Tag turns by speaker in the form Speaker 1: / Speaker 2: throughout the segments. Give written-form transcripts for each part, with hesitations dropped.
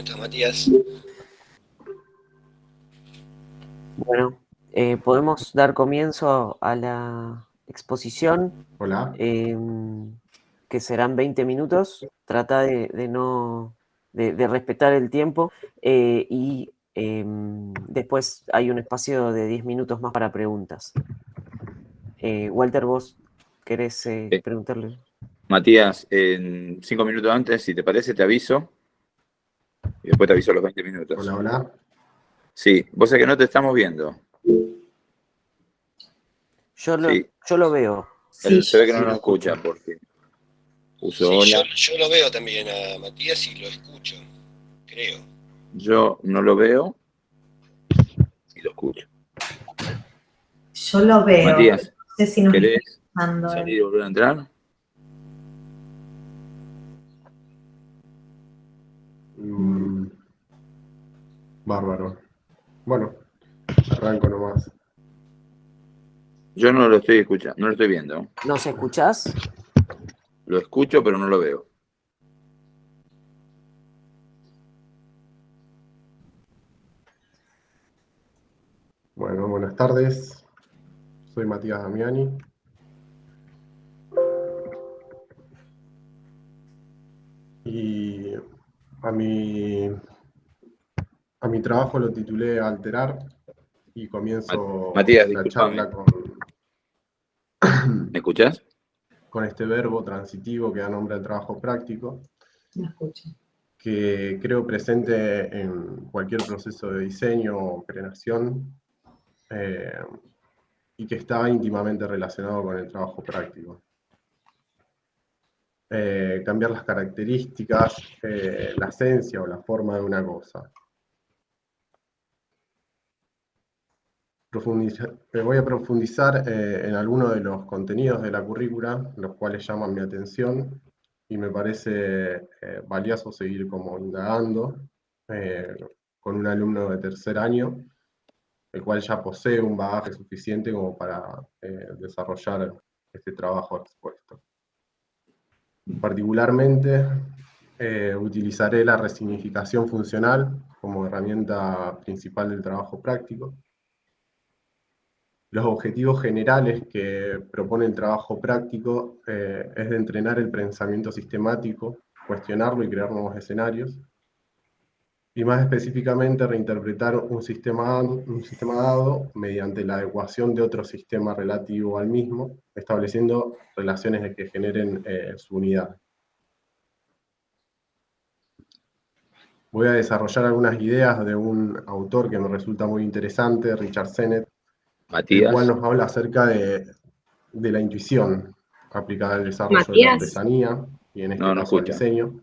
Speaker 1: estás, Matías?
Speaker 2: Bueno, podemos dar comienzo a la exposición,
Speaker 3: Hola.
Speaker 2: que serán 20 minutos. Trata de respetar el tiempo y después hay un espacio de 10 minutos más para preguntas. Walter, ¿vos querés preguntarle?
Speaker 4: Matías, en 5 minutos antes, si te parece, te aviso. Y después te aviso a los 20 minutos.
Speaker 3: Hola, hola.
Speaker 4: Sí, vos sabés que no te estamos viendo.
Speaker 2: Yo
Speaker 4: Sí.
Speaker 2: lo veo.
Speaker 4: Se ve que no
Speaker 3: Sí,
Speaker 4: nos escucha
Speaker 3: escucho.
Speaker 4: porque puso
Speaker 1: Sí,
Speaker 4: hola.
Speaker 1: yo lo veo también a Matías y lo escucho, creo.
Speaker 4: Yo no lo veo y lo escucho.
Speaker 5: Yo lo veo.
Speaker 4: Matías,
Speaker 5: No sé si nos
Speaker 4: ¿querés
Speaker 5: está escuchando.
Speaker 4: salir y volver a entrar?
Speaker 3: Bárbaro. Bueno, arranco nomás.
Speaker 4: Yo no lo estoy escuchando, no lo estoy viendo.
Speaker 2: ¿Nos escuchás?
Speaker 4: Lo escucho, pero no lo veo.
Speaker 3: Bueno, buenas tardes. Soy Matías Damiani. Y a mi trabajo lo titulé Alterar y comienzo
Speaker 4: Matías,
Speaker 3: la
Speaker 4: discúlpame.
Speaker 3: charla
Speaker 4: ¿Me escuchás?
Speaker 3: con este verbo transitivo que da nombre al trabajo práctico,
Speaker 5: Me escucho.
Speaker 3: que creo presente en cualquier proceso de diseño o creación, y que está íntimamente relacionado con el trabajo práctico. Cambiar las características, la esencia o la forma de una cosa. Voy a profundizar en algunos de los contenidos de la currícula, los cuales llaman mi atención y me parece valioso seguir como indagando con un alumno de tercer año, el cual ya posee un bagaje suficiente como para desarrollar este trabajo expuesto. Particularmente, utilizaré la resignificación funcional como herramienta principal del trabajo práctico. Los objetivos generales que propone el trabajo práctico es de entrenar el pensamiento sistemático, cuestionarlo y crear nuevos escenarios, y más específicamente reinterpretar un sistema dado mediante la adecuación de otro sistema relativo al mismo, estableciendo relaciones que generen su unidad. Voy a desarrollar algunas ideas de un autor que me resulta muy interesante, Richard Sennett, el cual
Speaker 4: Matías.
Speaker 3: nos habla acerca de la intuición aplicada al desarrollo de la
Speaker 5: Matías.
Speaker 3: artesanía, y en este
Speaker 4: No, no
Speaker 3: caso al
Speaker 4: escucha.
Speaker 3: diseño.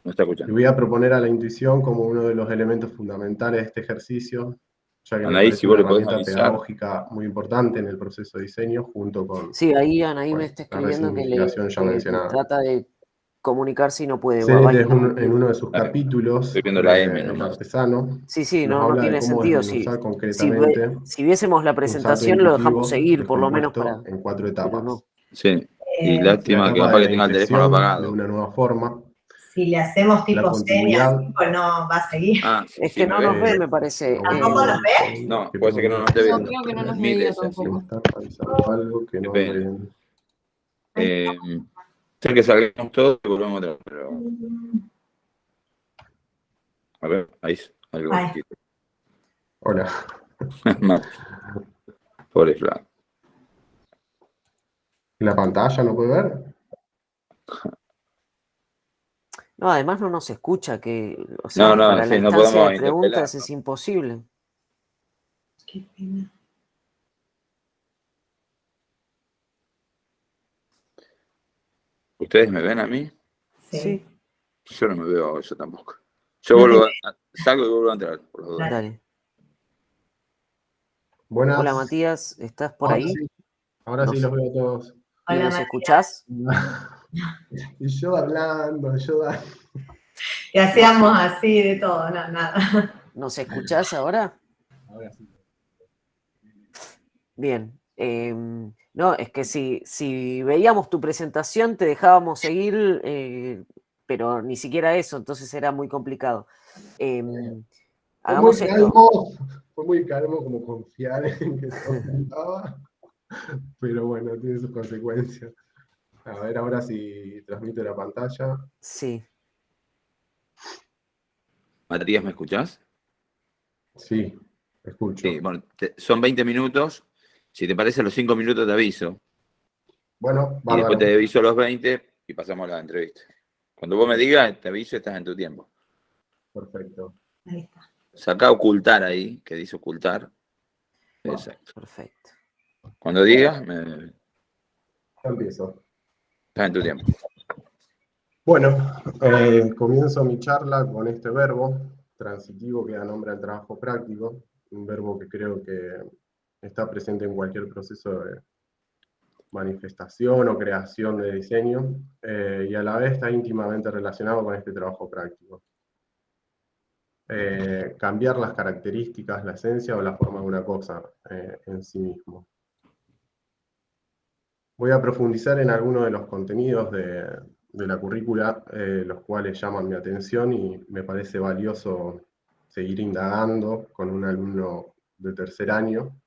Speaker 4: No está
Speaker 3: Y
Speaker 4: escuchando.
Speaker 3: voy a proponer a la intuición como uno de los elementos fundamentales de este ejercicio, ya que me
Speaker 4: Anaí, si
Speaker 3: parece
Speaker 4: vos
Speaker 3: una
Speaker 4: le podés
Speaker 3: herramienta
Speaker 4: avisar.
Speaker 3: pedagógica muy importante en el proceso de diseño, junto con
Speaker 2: Sí, ahí Anaí me está
Speaker 3: la
Speaker 2: escribiendo que
Speaker 3: resignificación ya mencionada.
Speaker 2: trata de comunicarse y no puede.
Speaker 3: Sennett en
Speaker 2: Básicamente.
Speaker 3: uno de sus capítulos,
Speaker 4: Estoy viendo la M
Speaker 3: El
Speaker 4: nomás.
Speaker 3: artesano,
Speaker 2: Sí,
Speaker 3: nos
Speaker 2: no
Speaker 3: habla de
Speaker 2: tiene
Speaker 3: cómo
Speaker 2: sentido.
Speaker 3: desmenuzar
Speaker 2: Si
Speaker 3: concretamente
Speaker 2: viésemos la
Speaker 3: un salto
Speaker 2: presentación, lo dejamos
Speaker 3: intuitivo
Speaker 2: seguir, por lo menos
Speaker 3: descompuesto en 4
Speaker 2: pero
Speaker 3: etapas.
Speaker 2: no.
Speaker 4: Sí. Y
Speaker 5: Eh,
Speaker 3: La
Speaker 4: lástima que
Speaker 3: etapa
Speaker 4: capaz
Speaker 3: de
Speaker 4: que
Speaker 3: la
Speaker 4: tenga el teléfono
Speaker 3: impresión de
Speaker 4: apagado.
Speaker 3: una nueva forma,
Speaker 5: Si le hacemos
Speaker 3: la
Speaker 5: tipo señas,
Speaker 3: continuidad.
Speaker 5: pues no va a seguir.
Speaker 4: Ah,
Speaker 2: Es
Speaker 4: sí,
Speaker 2: que
Speaker 4: ¿me
Speaker 2: no nos
Speaker 4: ves?
Speaker 2: ve, me parece.
Speaker 5: ¿Tampoco nos ve?
Speaker 4: No, puede ser que no nos esté
Speaker 6: No,
Speaker 4: viendo.
Speaker 6: creo que no nos
Speaker 4: Mil
Speaker 6: veía
Speaker 4: veces, sí.
Speaker 3: Que me
Speaker 6: tampoco.
Speaker 3: están revisando algo que
Speaker 4: Qué
Speaker 3: no
Speaker 4: pena.
Speaker 3: ven.
Speaker 4: Sé que salgamos todos y volvemos atrás, pero. A ver, ahí algo.
Speaker 5: Ay.
Speaker 3: Hola.
Speaker 4: Pobre Flaco.
Speaker 3: ¿La pantalla no puede ver?
Speaker 2: No, además no nos escucha, o
Speaker 4: No,
Speaker 2: sea,
Speaker 4: no,
Speaker 2: para la
Speaker 4: sí, no
Speaker 2: instancia
Speaker 4: podemos
Speaker 2: de preguntas
Speaker 4: interpelar.
Speaker 2: es imposible.
Speaker 5: Qué pena.
Speaker 4: ¿Ustedes me ven a mí?
Speaker 5: Sí.
Speaker 4: Yo no me veo yo tampoco. Yo
Speaker 5: No
Speaker 4: vuelvo,
Speaker 5: te-
Speaker 4: salgo y vuelvo a entrar, por las dudas.
Speaker 2: Dale.
Speaker 3: Buenas.
Speaker 2: Hola Matías, ¿estás por
Speaker 3: Ahora
Speaker 2: ahí?
Speaker 3: sí. Ahora sí los veo a todos.
Speaker 2: ¿Y
Speaker 5: Hola,
Speaker 2: nos
Speaker 5: Matías.
Speaker 2: escuchás?
Speaker 3: Y yo hablando,
Speaker 5: Que hacíamos así de todo, no, nada.
Speaker 2: ¿Nos escuchás ahora?
Speaker 3: Ahora sí.
Speaker 2: Bien. No, es que si veíamos tu presentación, te dejábamos seguir pero ni siquiera eso, entonces era muy complicado.
Speaker 3: Fue muy
Speaker 2: Hagamos esto.
Speaker 3: calmo, fue muy calmo como confiar en que todo estaba, pero bueno, tiene sus consecuencias. A ver ahora si transmito la pantalla.
Speaker 2: Sí,
Speaker 4: Matías, ¿me escuchás?
Speaker 3: Sí, escucho.
Speaker 4: Sí, bueno, son 20 minutos. Si te parece, a los 5 minutos te aviso.
Speaker 3: Bueno,
Speaker 4: Y después
Speaker 3: bárbaro.
Speaker 4: te aviso a los 20 y pasamos a la entrevista. Cuando vos me digas, te aviso y estás en tu tiempo.
Speaker 3: Perfecto.
Speaker 5: Ahí está.
Speaker 4: Sacá ocultar ahí, que dice ocultar. Exacto.
Speaker 2: perfecto.
Speaker 4: Cuando digas,
Speaker 3: Ya empiezo.
Speaker 4: estás en tu tiempo.
Speaker 3: Bueno, comienzo mi charla con este verbo transitivo que da nombre al trabajo práctico, un verbo que creo que está presente en cualquier proceso de manifestación o creación de diseño, y a la vez está íntimamente relacionado con este trabajo práctico. Cambiar las características, la esencia o la forma de una cosa en sí mismo. Voy a profundizar en algunos de los contenidos de la currícula, los cuales llaman mi atención y me parece valioso seguir indagando con un alumno de tercer año,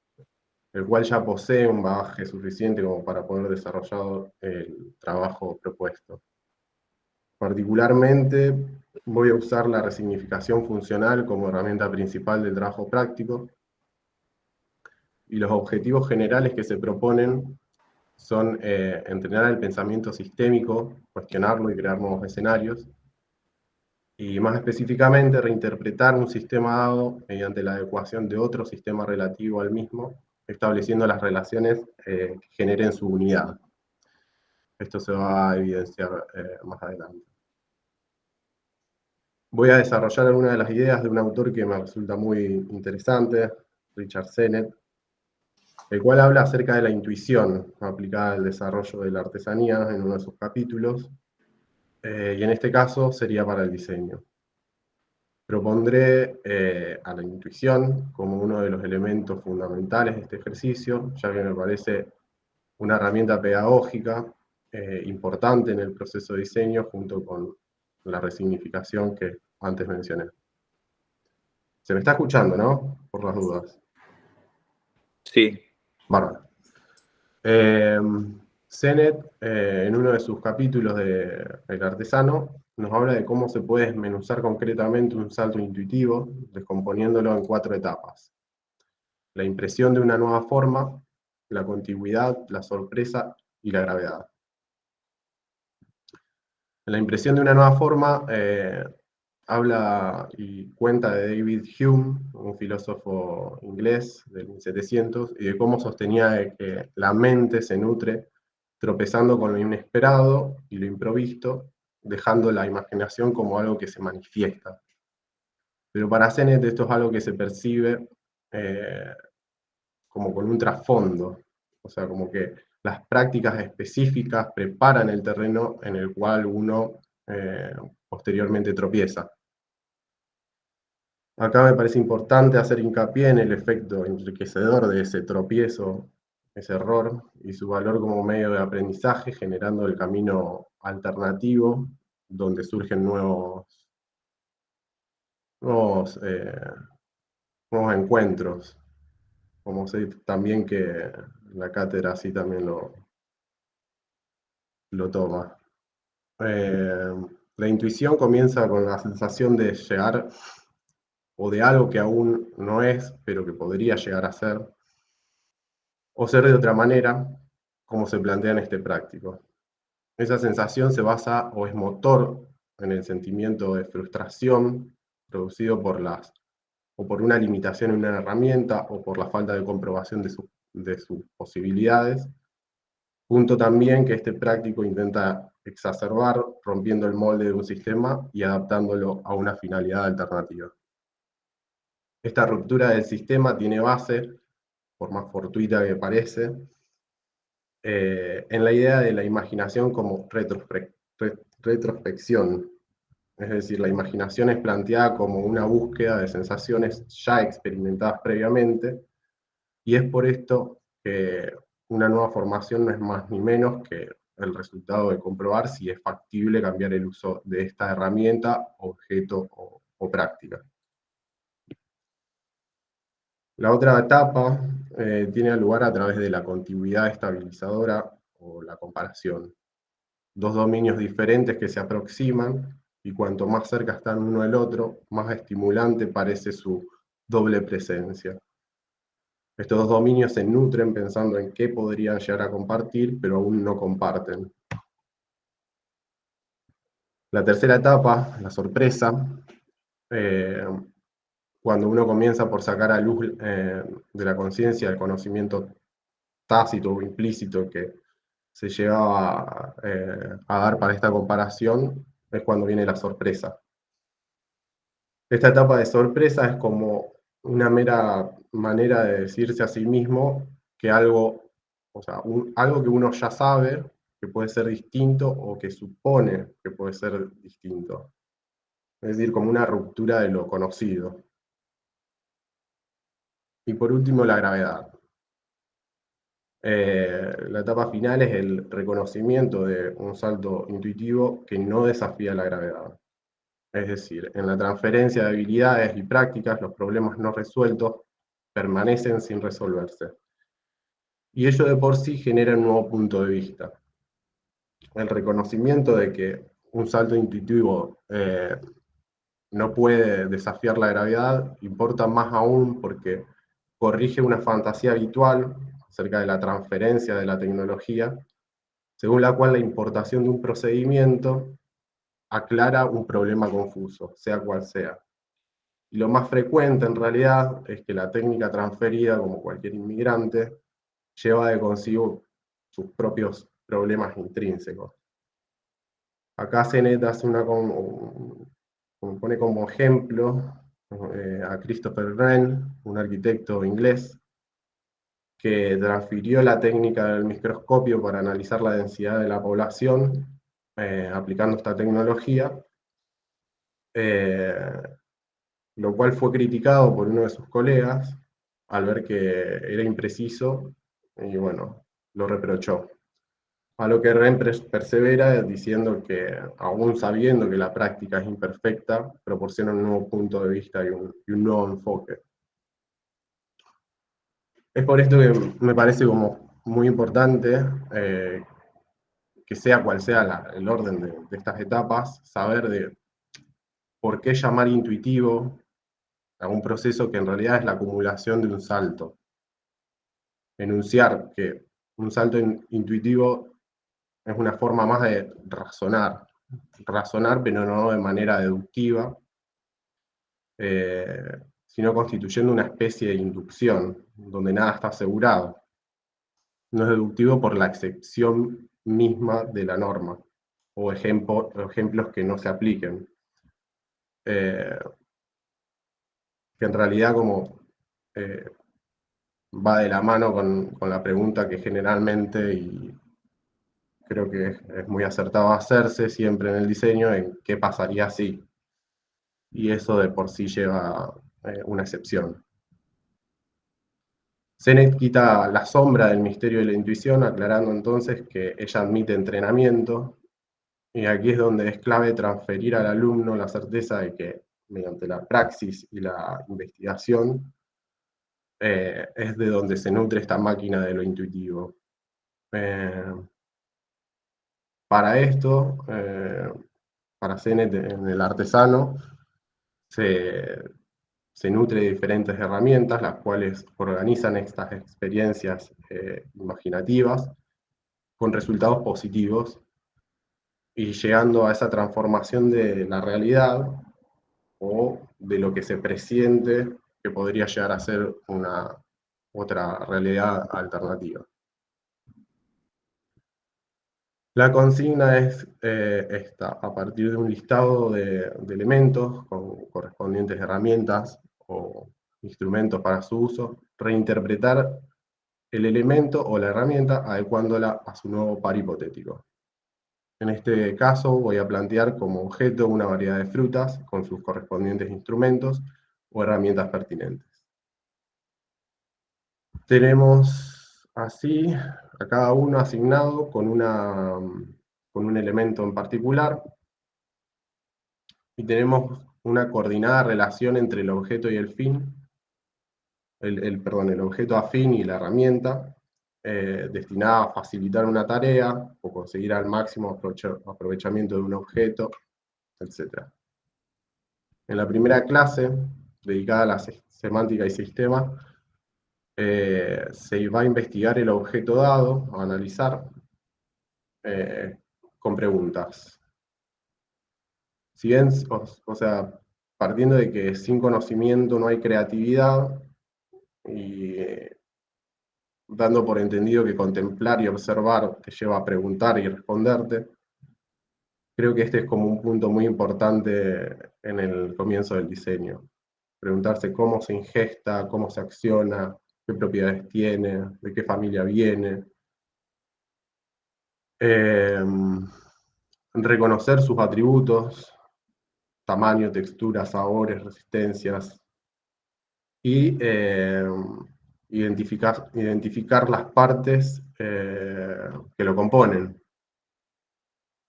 Speaker 3: el cual ya posee un bagaje suficiente como para poder desarrollar el trabajo propuesto. Particularmente voy a usar la resignificación funcional como herramienta principal del trabajo práctico, y los objetivos generales que se proponen son entrenar el pensamiento sistémico, cuestionarlo y crear nuevos escenarios, y más específicamente reinterpretar un sistema dado mediante la adecuación de otro sistema relativo al mismo, estableciendo las relaciones que generen su unidad. Esto se va a evidenciar más adelante. Voy a desarrollar algunas de las ideas de un autor que me resulta muy interesante, Richard Sennett, el cual habla acerca de la intuición aplicada al desarrollo de la artesanía en uno de sus capítulos, y en este caso sería para el diseño. Propondré a la intuición como uno de los elementos fundamentales de este ejercicio, ya que me parece una herramienta pedagógica importante en el proceso de diseño junto con la resignificación que antes mencioné. Se me está escuchando, ¿no? Por las dudas.
Speaker 4: Sí.
Speaker 3: Bárbaro. Sennett, en uno de sus capítulos de El artesano, nos habla de cómo se puede desmenuzar concretamente un salto intuitivo, descomponiéndolo en 4 etapas. La impresión de una nueva forma, la contigüidad, la sorpresa y la gravedad. La impresión de una nueva forma habla y cuenta de David Hume, un filósofo inglés del 1700, y de cómo sostenía que la mente se nutre tropezando con lo inesperado y lo improvisto, dejando la imaginación como algo que se manifiesta. Pero para Sennett esto es algo que se percibe como con un trasfondo, o sea, como que las prácticas específicas preparan el terreno en el cual uno posteriormente tropieza. Acá me parece importante hacer hincapié en el efecto enriquecedor de ese tropiezo, ese error, y su valor como medio de aprendizaje, generando el camino alternativo, donde surgen nuevos encuentros, como sé también que la cátedra así también lo toma. La intuición comienza con la sensación de llegar, o de algo que aún no es, pero que podría llegar a ser, o ser de otra manera, como se plantea en este práctico. Esa sensación se basa o es motor en el sentimiento de frustración producido por una limitación en una herramienta o por la falta de comprobación de sus posibilidades. Punto también que este práctico intenta exacerbar, rompiendo el molde de un sistema y adaptándolo a una finalidad alternativa. Esta ruptura del sistema tiene base, por más fortuita que parece, en la idea de la imaginación como retrospección. Es decir, la imaginación es planteada como una búsqueda de sensaciones ya experimentadas previamente, y es por esto que una nueva formación no es más ni menos que el resultado de comprobar si es factible cambiar el uso de esta herramienta, objeto o práctica. La otra etapa tiene lugar a través de la contigüidad estabilizadora o la comparación. Dos dominios diferentes que se aproximan, y cuanto más cerca están uno del otro, más estimulante parece su doble presencia. Estos dos dominios se nutren pensando en qué podrían llegar a compartir, pero aún no comparten. La tercera etapa, la sorpresa, cuando uno comienza por sacar a luz de la conciencia el conocimiento tácito o implícito que se llegaba a dar para esta comparación, es cuando viene la sorpresa. Esta etapa de sorpresa es como una mera manera de decirse a sí mismo que algo, o sea, algo que uno ya sabe que puede ser distinto o que supone que puede ser distinto. Es decir, como una ruptura de lo conocido. Y por último, la gravedad. La etapa final es el reconocimiento de un salto intuitivo que no desafía la gravedad. Es decir, en la transferencia de habilidades y prácticas, los problemas no resueltos permanecen sin resolverse. Y ello de por sí genera un nuevo punto de vista. El reconocimiento de que un salto intuitivo no puede desafiar la gravedad importa más aún porque corrige una fantasía habitual acerca de la transferencia de la tecnología, según la cual la importación de un procedimiento aclara un problema confuso, sea cual sea. Y lo más frecuente en realidad es que la técnica transferida, como cualquier inmigrante, lleva de consigo sus propios problemas intrínsecos. Acá Sennett hace pone como ejemplo a Christopher Wren, un arquitecto inglés, que transfirió la técnica del microscopio para analizar la densidad de la población, aplicando esta tecnología, lo cual fue criticado por uno de sus colegas al ver que era impreciso, y bueno, lo reprochó. A lo que Wren persevera diciendo que, aún sabiendo que la práctica es imperfecta, proporciona un nuevo punto de vista y un nuevo enfoque. Es por esto que me parece como muy importante que sea cual sea el orden de estas etapas, saber de por qué llamar intuitivo a un proceso que en realidad es la acumulación de un salto. Enunciar que un salto intuitivo es una forma más de razonar, pero no de manera deductiva, sino constituyendo una especie de inducción, donde nada está asegurado. No es deductivo por la excepción misma de la norma, o ejemplos que no se apliquen. Que en realidad va de la mano con la pregunta que generalmente, y creo que es muy acertado hacerse siempre en el diseño, en qué pasaría si. Y eso de por sí lleva una excepción. Sennett quita la sombra del misterio de la intuición, aclarando entonces que ella admite entrenamiento, y aquí es donde es clave transferir al alumno la certeza de que, mediante la praxis y la investigación, es de donde se nutre esta máquina de lo intuitivo. Para esto, para Sennett en el artesano, se nutre de diferentes herramientas, las cuales organizan estas experiencias imaginativas con resultados positivos, y llegando a esa transformación de la realidad o de lo que se presiente que podría llegar a ser una otra realidad alternativa. La consigna es esta: a partir de un listado de elementos con correspondientes herramientas o instrumentos para su uso, reinterpretar el elemento o la herramienta adecuándola a su nuevo par hipotético. En este caso voy a plantear como objeto una variedad de frutas con sus correspondientes instrumentos o herramientas pertinentes. Tenemos así a cada uno asignado con un elemento en particular, y tenemos una coordinada relación entre el objeto y el fin, el objeto afín y la herramienta, destinada a facilitar una tarea o conseguir al máximo aprovechamiento de un objeto, etc. En la primera clase, dedicada a la semántica y sistemas, se va a investigar el objeto dado, a analizar, con preguntas. Si bien, o sea, partiendo de que sin conocimiento no hay creatividad, y dando por entendido que contemplar y observar te lleva a preguntar y responderte, creo que este es como un punto muy importante en el comienzo del diseño. Preguntarse cómo se ingesta, cómo se acciona, qué propiedades tiene, de qué familia viene. Reconocer sus atributos, tamaño, textura, sabores, resistencias, y identificar las partes que lo componen.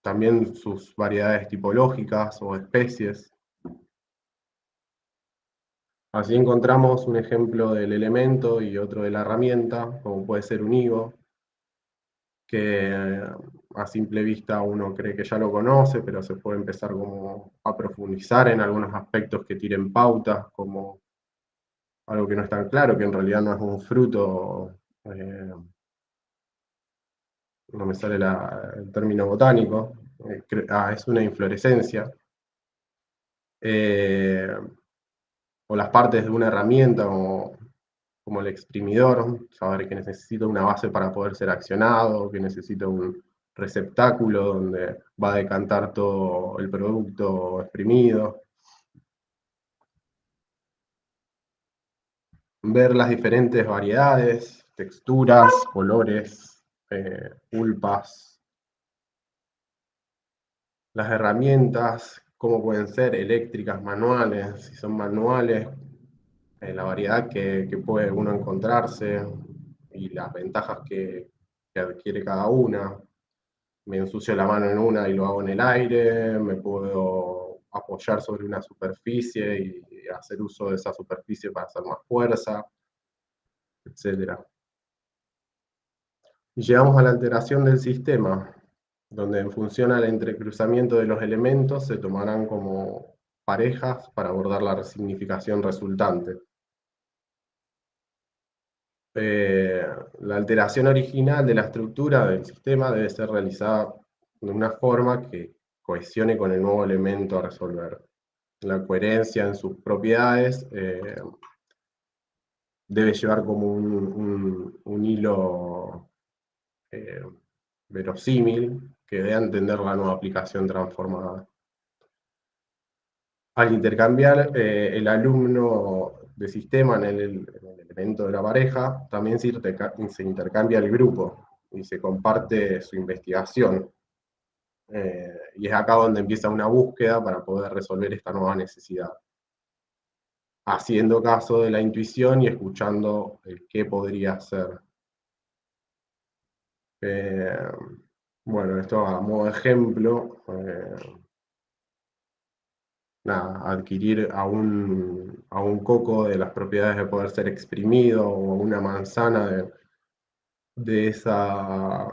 Speaker 3: También sus variedades tipológicas o especies. Así encontramos un ejemplo del elemento y otro de la herramienta, como puede ser un higo, que a simple vista uno cree que ya lo conoce, pero se puede empezar como a profundizar en algunos aspectos que tiren pautas, como algo que no es tan claro, que en realidad no es un fruto, no me sale el término botánico, es una inflorescencia, o las partes de una herramienta, como el exprimidor, saber que necesita una base para poder ser accionado, que necesita un receptáculo donde va a decantar todo el producto exprimido. Ver las diferentes variedades, texturas, colores, pulpas. Las herramientas, cómo pueden ser eléctricas, manuales, si son manuales, la variedad que puede uno encontrarse y las ventajas que adquiere cada una. Me ensucio la mano en una y lo hago en el aire, me puedo apoyar sobre una superficie y hacer uso de esa superficie para hacer más fuerza, etc. Y llegamos a la alteración del sistema, donde en función al entrecruzamiento de los elementos se tomarán como parejas para abordar la resignificación resultante. La alteración original de la estructura del sistema debe ser realizada de una forma que cohesione con el nuevo elemento a resolver. La coherencia en sus propiedades debe llevar como un hilo verosímil que dé a entender la nueva aplicación transformada. Al intercambiar el alumno de sistema en el elemento de la pareja, también se intercambia el grupo y se comparte su investigación. Y es acá donde empieza una búsqueda para poder resolver esta nueva necesidad, haciendo caso de la intuición y escuchando el qué podría ser. Bueno, esto a modo de ejemplo, adquirir a un coco de las propiedades de poder ser exprimido, o una manzana de esa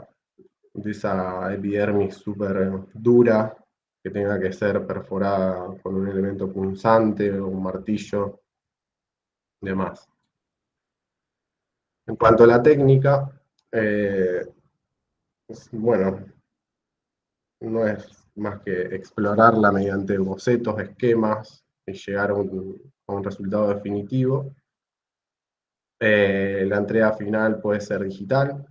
Speaker 3: epidermis súper dura, que tenga que ser perforada con un elemento punzante o un martillo, y demás. En cuanto a la técnica, bueno, no es más que explorarla mediante bocetos, esquemas, y llegar a un resultado definitivo. La entrega final puede ser digital.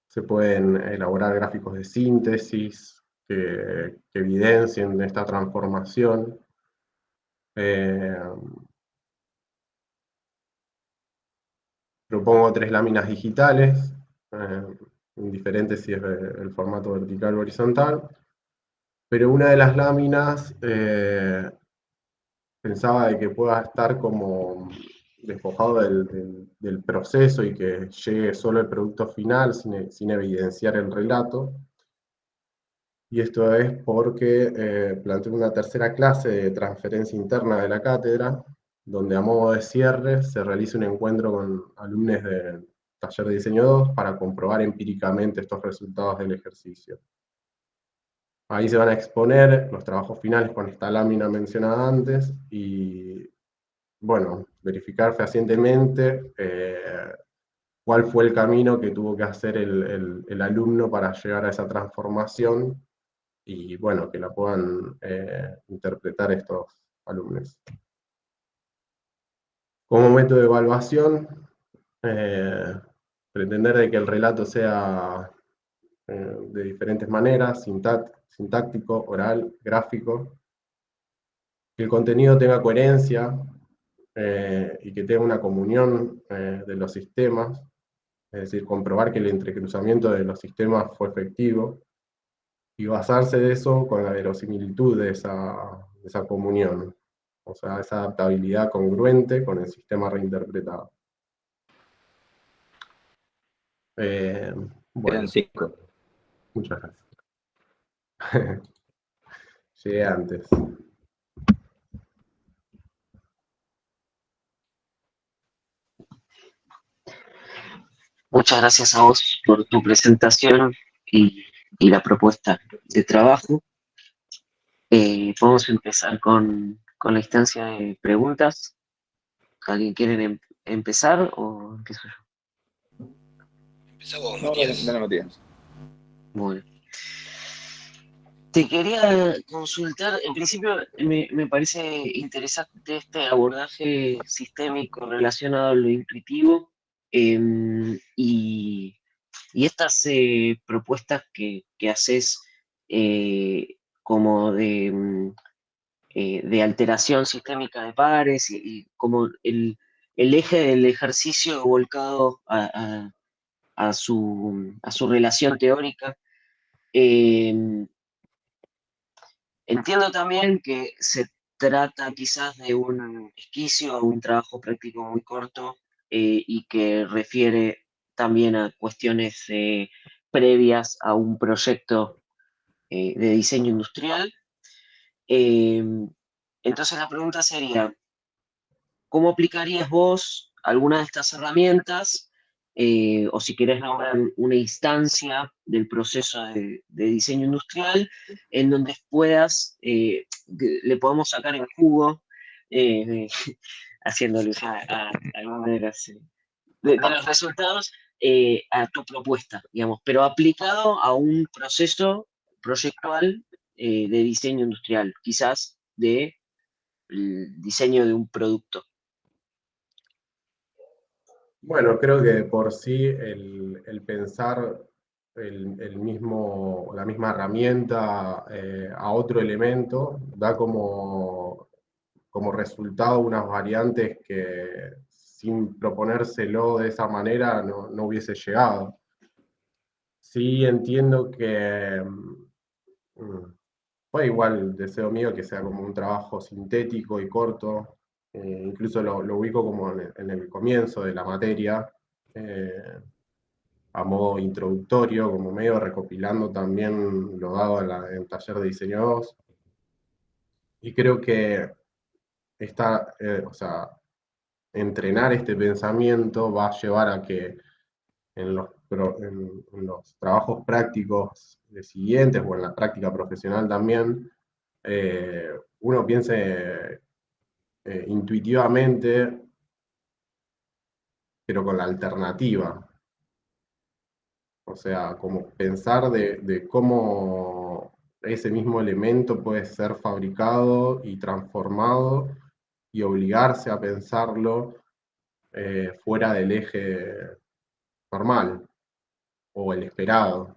Speaker 3: Se pueden elaborar gráficos de síntesis que evidencien esta transformación. Propongo 3 láminas digitales, indiferente si es el formato vertical o horizontal, pero una de las láminas pensaba de que pueda estar como despojado del proceso y que llegue solo el producto final sin evidenciar el relato. Y esto es porque planteo una tercera clase de transferencia interna de la cátedra, donde a modo de cierre se realiza un encuentro con alumnos del taller de diseño 2 para comprobar empíricamente estos resultados del ejercicio. Ahí se van a exponer los trabajos finales con esta lámina mencionada antes y, bueno, verificar fehacientemente cuál fue el camino que tuvo que hacer el alumno para llegar a esa transformación y, bueno, que la puedan interpretar estos alumnos. Como método de evaluación, pretender de que el relato sea de diferentes maneras, sintáctico, oral, gráfico, que el contenido tenga coherencia y que tenga una comunión de los sistemas, es decir, comprobar que el entrecruzamiento de los sistemas fue efectivo, y basarse de eso con la verosimilitud de esa comunión, o sea, esa adaptabilidad congruente con el sistema reinterpretado. Bueno,
Speaker 4: Quedan 5.
Speaker 3: muchas gracias. Llegué antes.
Speaker 2: Muchas gracias a vos por tu presentación y la propuesta de trabajo. Podemos empezar con la instancia de preguntas. ¿Alguien quiere empezar o empiezo yo?
Speaker 1: Empezá vos,
Speaker 4: No,
Speaker 1: Matías.
Speaker 4: dale, Matías.
Speaker 2: Bueno. Te quería consultar, en principio me parece interesante este abordaje sistémico relacionado a lo intuitivo y estas propuestas que haces como de alteración sistémica de pares y como el eje del ejercicio volcado a su relación teórica. Entiendo también que se trata quizás de un esquicio o un trabajo práctico muy corto y que refiere también a cuestiones previas a un proyecto de diseño industrial. Eh, entonces la pregunta sería, ¿cómo aplicarías vos alguna de estas herramientas? O si querés nombrar una instancia del proceso de diseño industrial en donde puedas, le podamos sacar el jugo, eh, haciéndole a alguna de los resultados a tu propuesta, digamos, pero aplicado a un proceso proyectual de diseño industrial, quizás de diseño de un producto.
Speaker 3: Bueno, creo que por sí el pensar la misma herramienta a otro elemento da como resultado unas variantes que sin proponérselo de esa manera no hubiese llegado. Sí entiendo que fue igual deseo mío que sea como un trabajo sintético y corto, incluso lo ubico como en el comienzo de la materia, a modo introductorio, como medio recopilando también lo dado en el taller de diseño 2. Y creo que o sea, entrenar este pensamiento va a llevar a que en los trabajos prácticos siguientes o en la práctica profesional también, uno piense intuitivamente, pero con la alternativa. O sea, como pensar de cómo ese mismo elemento puede ser fabricado y transformado y obligarse a pensarlo fuera del eje normal o el esperado.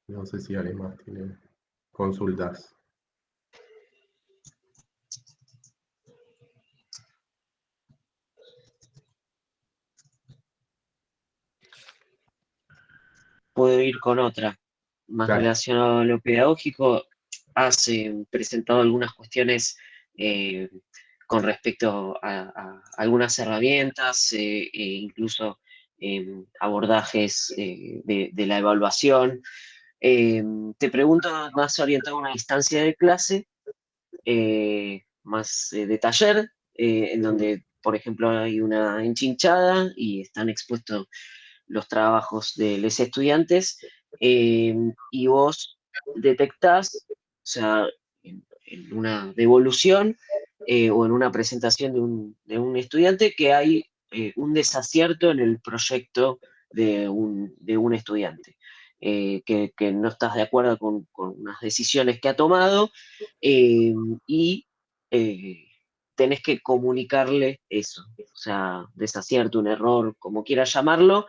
Speaker 3: No sé si alguien más tiene consultas.
Speaker 2: Puedo ir con otra. más
Speaker 3: Claro.
Speaker 2: relacionado a lo pedagógico, has presentado algunas cuestiones con respecto a algunas herramientas, incluso abordajes de la evaluación. Te pregunto más orientado a una instancia de clase, más de taller, en donde, por ejemplo, hay una enchinchada y están expuestos los trabajos de los estudiantes, y vos detectás, o sea, en una devolución o en una presentación de un estudiante, que hay un desacierto en el proyecto de un estudiante. Que no estás de acuerdo con unas decisiones que ha tomado, y eh, tenés que comunicarle eso, o sea, desacierto, un error, como quieras llamarlo,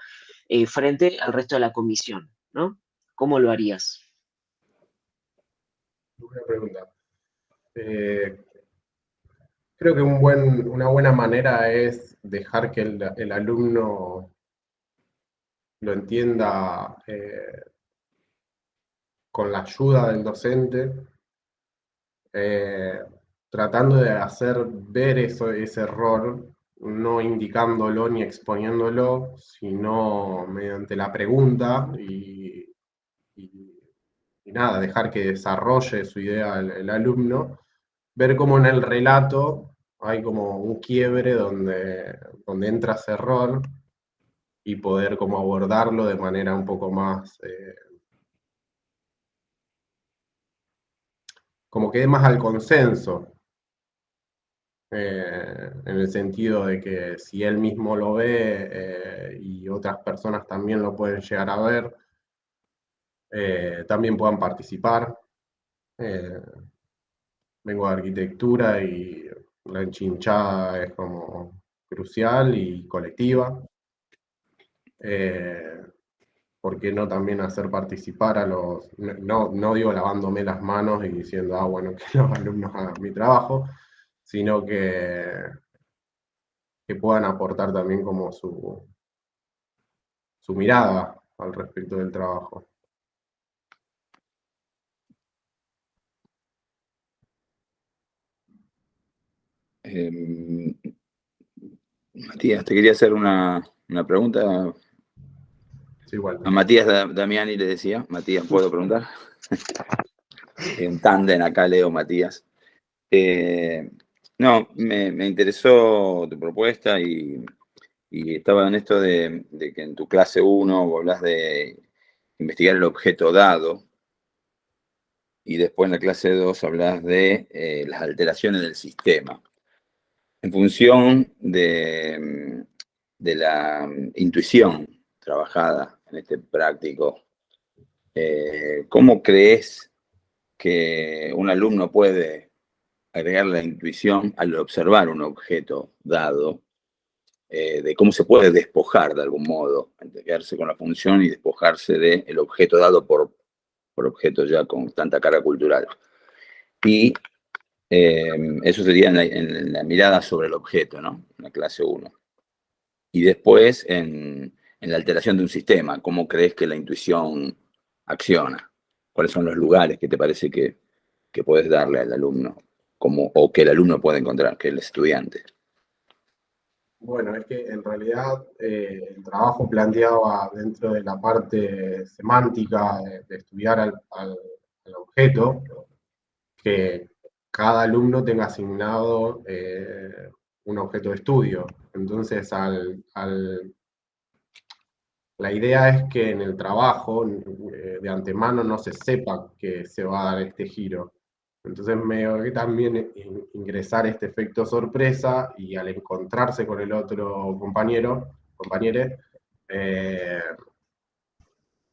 Speaker 2: frente al resto de la comisión, ¿no? ¿Cómo lo harías?
Speaker 3: Buena pregunta. Creo que una buena manera es dejar que el alumno lo entienda con la ayuda del docente, tratando de hacer ver ese error, no indicándolo ni exponiéndolo, sino mediante la pregunta y nada, dejar que desarrolle su idea el alumno, ver cómo en el relato hay como un quiebre donde entra ese error y poder como abordarlo de manera un poco más, como que dé más al consenso, en el sentido de que si él mismo lo ve y otras personas también lo pueden llegar a ver, también puedan participar. Eh, Vengo de arquitectura y la enchinchada es como crucial y colectiva. Eh, ¿Por qué no también hacer participar a los, no digo lavándome las manos y diciendo, bueno, que los alumnos hagan mi trabajo, sino que puedan aportar también como su mirada al respecto del trabajo.
Speaker 4: Matías, te quería hacer una pregunta.
Speaker 3: Sí, igual.
Speaker 4: A Matías Damiani le decía. Matías, ¿puedo preguntar? En tándem acá, Leo, Matías. No, me interesó tu propuesta y estaba en esto de que en tu clase 1 vos hablas de investigar el objeto dado y después en la clase 2 hablas de las alteraciones del sistema. En función de la intuición trabajada en este práctico, ¿cómo crees que un alumno puede agregar la intuición al observar un objeto dado, de cómo se puede despojar de algún modo, quedarse con la función y despojarse del objeto dado por objeto ya con tanta carga cultural? Y eso sería en la mirada sobre el objeto, ¿no? En la clase 1. Y después en la alteración de un sistema, ¿cómo crees que la intuición acciona? ¿Cuáles son los lugares que te parece que puedes darle al alumno? O que el alumno puede encontrar, que el estudiante.
Speaker 3: Bueno, es que en realidad el trabajo planteaba dentro de la parte semántica de estudiar al objeto, que cada alumno tenga asignado un objeto de estudio. Entonces, la idea es que en el trabajo de antemano no se sepa que se va a dar este giro. Entonces me que también ingresar este efecto sorpresa y al encontrarse con el otro compañere,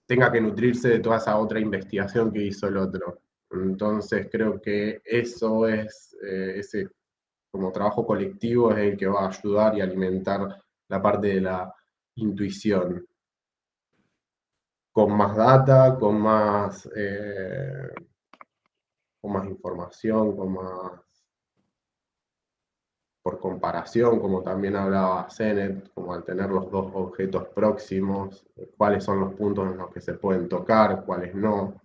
Speaker 3: tenga que nutrirse de toda esa otra investigación que hizo el otro. Entonces creo que eso es, ese como trabajo colectivo es el que va a ayudar y alimentar la parte de la intuición. Con más data, con más información, con más... por comparación, como también hablaba Zenet, como al tener los dos objetos próximos, cuáles son los puntos en los que se pueden tocar, cuáles no.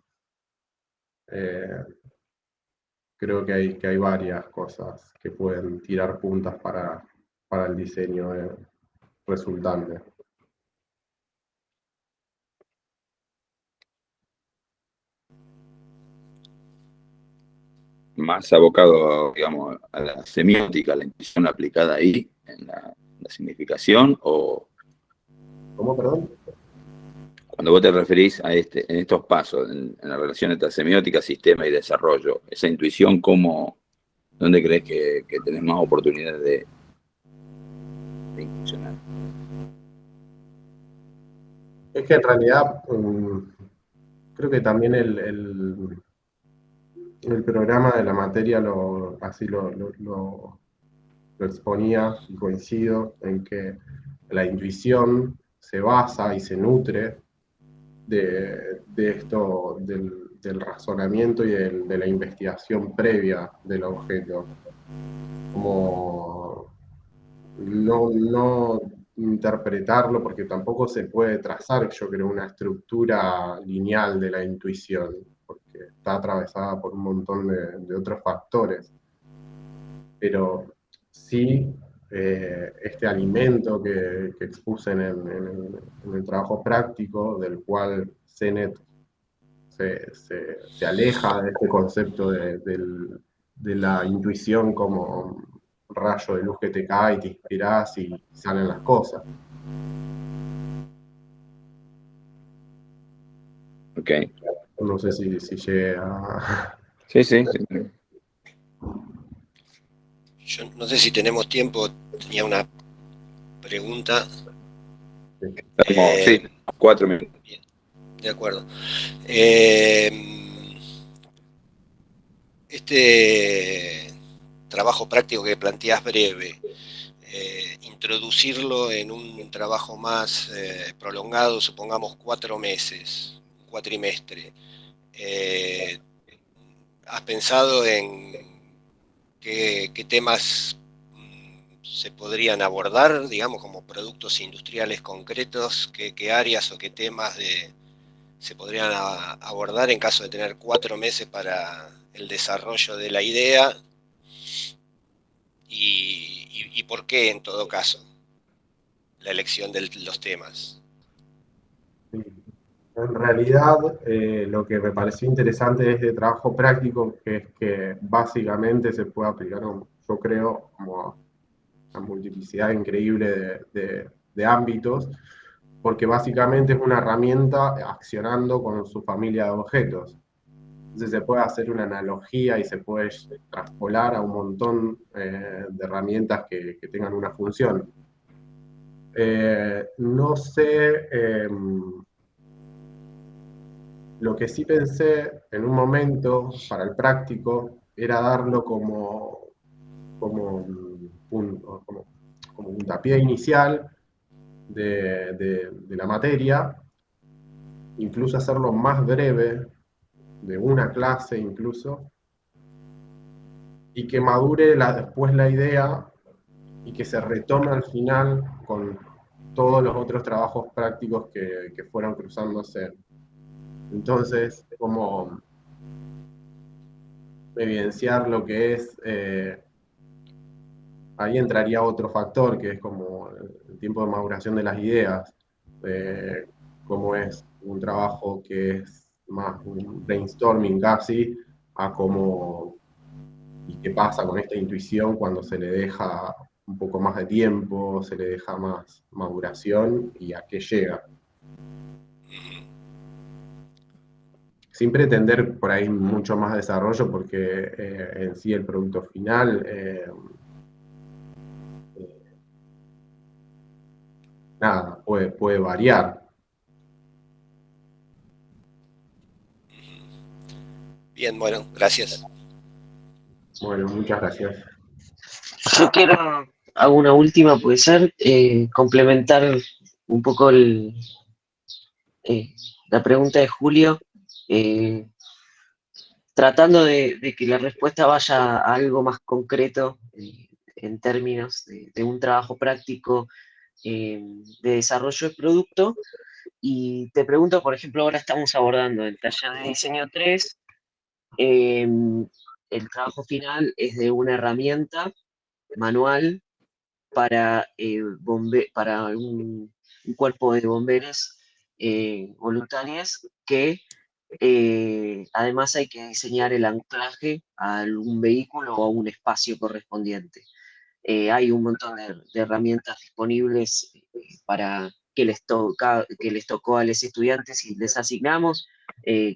Speaker 3: Creo que hay varias cosas que pueden tirar puntas para el diseño resultante.
Speaker 4: Más abocado, digamos, a la semiótica, a la intuición aplicada ahí, en la significación, o
Speaker 3: ¿Cómo, perdón?
Speaker 4: cuando vos te referís a en estos pasos, en la relación entre semiótica, sistema y desarrollo, esa intuición, ¿dónde crees que tenés más oportunidades de incursionar?
Speaker 3: Es que en realidad creo que también el programa de la materia así lo exponía, y coincido en que la intuición se basa y se nutre de esto, del razonamiento y de la investigación previa del objeto. Como no interpretarlo, porque tampoco se puede trazar, yo creo, una estructura lineal de la intuición, porque está atravesada por un montón de otros factores. Pero sí, este alimento que expuse en el trabajo práctico, del cual Zenet se aleja de este concepto de la intuición como rayo de luz que te cae y te inspirás y salen las cosas.
Speaker 4: Ok.
Speaker 3: No sé si llegué a...
Speaker 4: Sí.
Speaker 1: Yo no sé si tenemos tiempo, tenía una pregunta.
Speaker 4: Sí, 4 minutos.
Speaker 1: Bien, de acuerdo. Este trabajo práctico que planteás breve, introducirlo en un trabajo más prolongado, supongamos 4 meses, un cuatrimestre. ¿Has pensado en qué temas se podrían abordar, digamos, como productos industriales concretos? ¿Qué áreas o qué temas se podrían abordar en caso de tener 4 meses para el desarrollo de la idea? ¿Y por qué, en todo caso, la elección de los temas?
Speaker 3: En realidad, lo que me pareció interesante de este trabajo práctico es que básicamente se puede aplicar, yo creo, como una multiplicidad increíble de ámbitos, porque básicamente es una herramienta accionando con su familia de objetos. Entonces se puede hacer una analogía y se puede traspolar a un montón de herramientas que tengan una función. No sé, lo que sí pensé en un momento para el práctico era darlo como un puntapié inicial de la materia, incluso hacerlo más breve, de una clase incluso, y que madure después la idea y que se retome al final con todos los otros trabajos prácticos que fueron cruzándose. Entonces, como evidenciar lo que es, ahí entraría otro factor, que es como el tiempo de maduración de las ideas, cómo es un trabajo que es más un brainstorming casi, a cómo, y qué pasa con esta intuición cuando se le deja un poco más de tiempo, se le deja más maduración y a qué llega. Sin pretender por ahí mucho más desarrollo, porque en sí el producto final nada, puede variar.
Speaker 1: Bien, bueno, gracias.
Speaker 3: Bueno, muchas gracias.
Speaker 2: Yo quiero, hago una última, puede ser, complementar un poco la pregunta de Julio, tratando de que la respuesta vaya a algo más concreto en términos de un trabajo práctico de desarrollo de producto. Y te pregunto, por ejemplo, ahora estamos abordando el taller de diseño 3. El trabajo final es de una herramienta manual para, para un cuerpo de bomberos voluntarios que además hay que diseñar el anclaje a algún vehículo o a un espacio correspondiente. Hay un montón de herramientas disponibles para que les tocó a los estudiantes y les asignamos,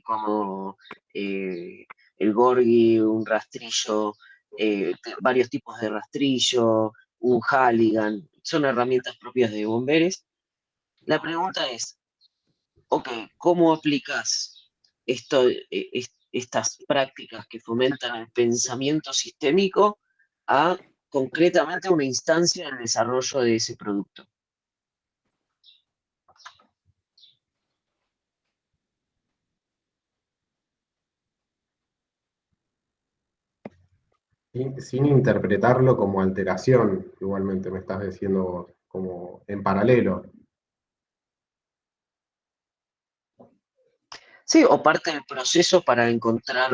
Speaker 2: como el Gorgi, un rastrillo, varios tipos de rastrillo, un Halligan, son herramientas propias de bomberos. La pregunta es, ok, ¿cómo aplicas estas prácticas que fomentan el pensamiento sistémico a concretamente una instancia en el desarrollo de ese producto?
Speaker 3: Sin interpretarlo como alteración, igualmente me estás diciendo como en paralelo.
Speaker 2: Sí, o parte del proceso para encontrar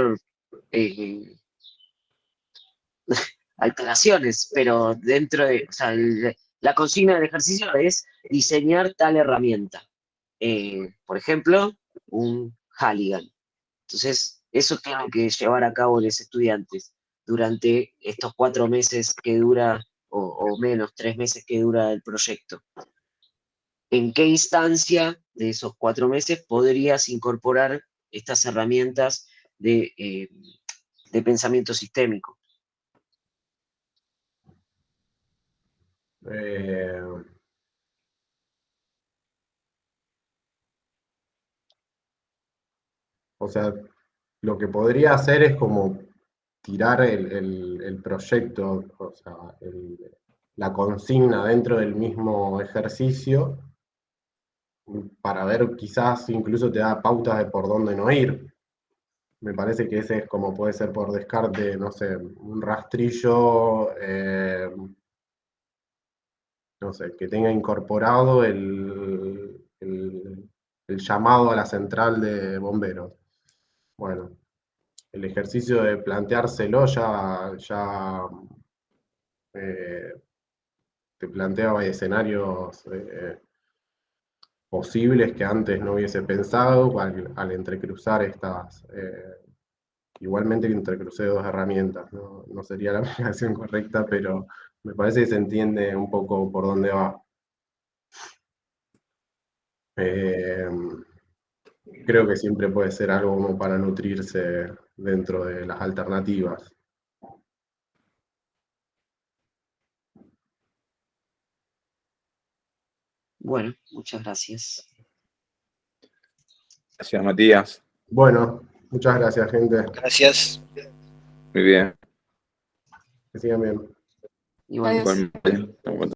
Speaker 2: alteraciones, pero dentro de, o sea, la consigna del ejercicio es diseñar tal herramienta. Por ejemplo, un Halligan. Entonces, eso tienen que llevar a cabo los estudiantes durante estos 4 meses que dura, o menos, 3 meses que dura el proyecto. ¿En qué instancia de esos 4 meses podrías incorporar estas herramientas de pensamiento sistémico?
Speaker 3: O sea, lo que podría hacer es como tirar el proyecto, o sea, la consigna dentro del mismo ejercicio para ver, quizás incluso te da pautas de por dónde no ir. Me parece que ese es como puede ser por descarte, no sé, un rastrillo, no sé, que tenga incorporado el llamado a la central de bomberos. Bueno, el ejercicio de planteárselo ya te planteaba escenarios posibles que antes no hubiese pensado al entrecruzar estas. Igualmente que entrecrucé dos herramientas, no sería la aplicación correcta, pero me parece que se entiende un poco por dónde va. Creo que siempre puede ser algo como para nutrirse dentro de las alternativas.
Speaker 2: Bueno, muchas gracias.
Speaker 4: Gracias, Matías.
Speaker 3: Bueno, muchas gracias, gente.
Speaker 1: Gracias.
Speaker 4: Muy bien.
Speaker 3: Que sigan bien.
Speaker 2: Igualmente.
Speaker 4: Igualmente.